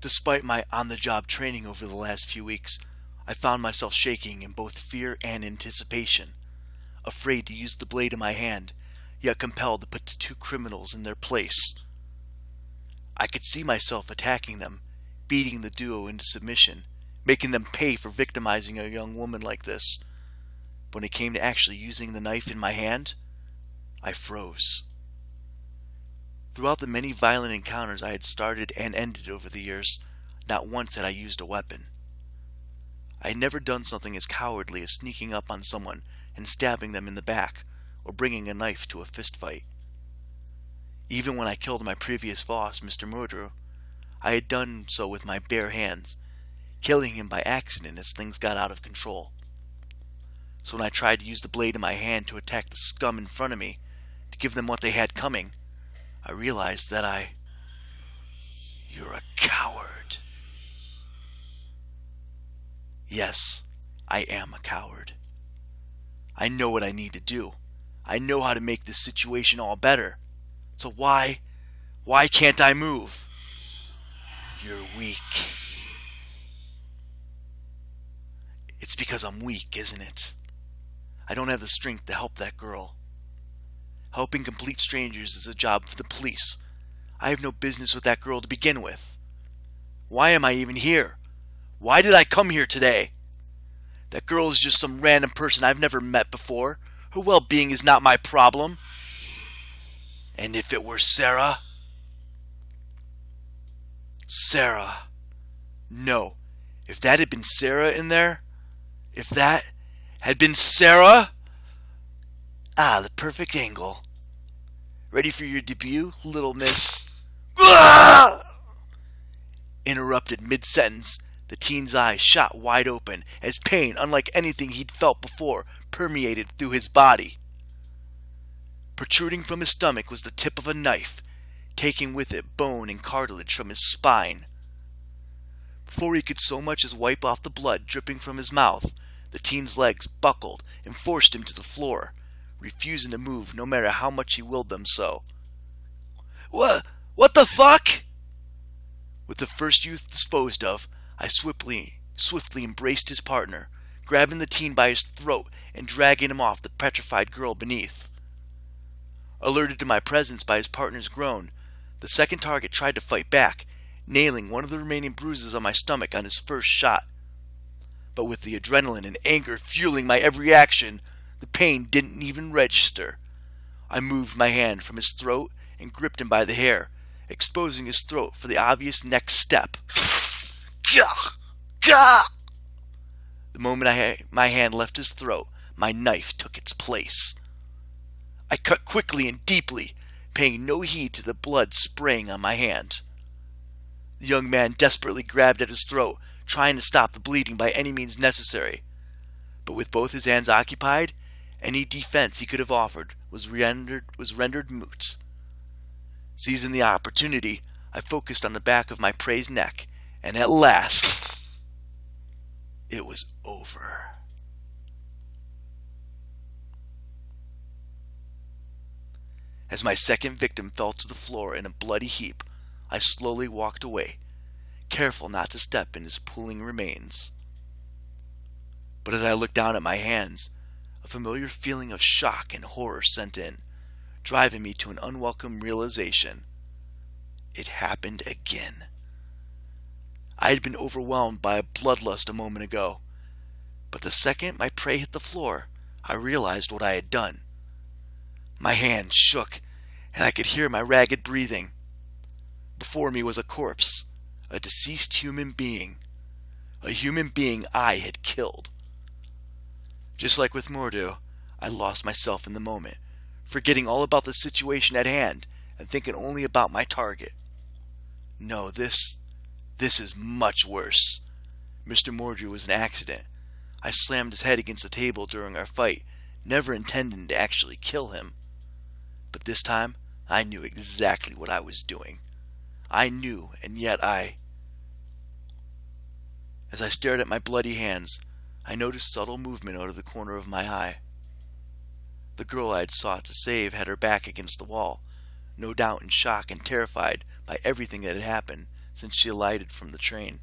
Despite my on-the-job training over the last few weeks, I found myself shaking in both fear and anticipation, afraid to use the blade in my hand, yet compelled to put the two criminals in their place. I could see myself attacking them, beating the duo into submission, making them pay for victimizing a young woman like this. But when it came to actually using the knife in my hand, I froze. Throughout the many violent encounters I had started and ended over the years, not once had I used a weapon. I had never done something as cowardly as sneaking up on someone and stabbing them in the back, or bringing a knife to a fistfight. Even when I killed my previous boss, Mr. Murderer, I had done so with my bare hands, killing him by accident as things got out of control. So when I tried to use the blade in my hand to attack the scum in front of me, to give them what they had coming, I realized that You're a coward. Yes, I am a coward. I know what I need to do. I know how to make this situation all better. So why can't I move? You're weak. It's because I'm weak, isn't it? I don't have the strength to help that girl. Helping complete strangers is a job for the police. I have no business with that girl to begin with. Why am I even here? Why did I come here today? That girl is just some random person I've never met before. Her well-being is not my problem. And if it were Sarah? Sarah. No. If that had been Sarah in there, if that had been Sarah... Ah, the perfect angle. Ready for your debut, little miss? Ah! Interrupted mid-sentence, the teen's eyes shot wide open as pain, unlike anything he'd felt before, permeated through his body. Protruding from his stomach was the tip of a knife, taking with it bone and cartilage from his spine. Before he could so much as wipe off the blood dripping from his mouth, the teen's legs buckled and forced him to the floor, refusing to move no matter how much he willed them so. What the fuck? With the first youth disposed of, I swiftly embraced his partner, grabbing the teen by his throat and dragging him off the petrified girl beneath. Alerted to my presence by his partner's groan, the second target tried to fight back, nailing one of the remaining bruises on my stomach on his first shot. But with the adrenaline and anger fueling my every action, the pain didn't even register. I moved my hand from his throat and gripped him by the hair, exposing his throat for the obvious next step. Gah! Gah! The moment my hand left his throat, my knife took its place. I cut quickly and deeply, paying no heed to the blood spraying on my hand. The young man desperately grabbed at his throat, trying to stop the bleeding by any means necessary. But with both his hands occupied, any defense he could have offered was rendered moot. Seizing the opportunity, I focused on the back of my prey's neck, and at last, it was over. As my second victim fell to the floor in a bloody heap, I slowly walked away, careful not to step in his pooling remains. But as I looked down at my hands, a familiar feeling of shock and horror set in, driving me to an unwelcome realization. It happened again. I had been overwhelmed by a bloodlust a moment ago, but the second my prey hit the floor, I realized what I had done. My hand shook, and I could hear my ragged breathing. Before me was a corpse, a deceased human being. A human being I had killed. Just like with Mordo, I lost myself in the moment, forgetting all about the situation at hand and thinking only about my target. No, this is much worse. Mr. Mordrew was an accident. I slammed his head against the table during our fight, never intending to actually kill him. But this time, I knew exactly what I was doing. I knew, and yet As I stared at my bloody hands, I noticed subtle movement out of the corner of my eye. The girl I had sought to save had her back against the wall, no doubt in shock and terrified by everything that had happened, since she alighted from the train.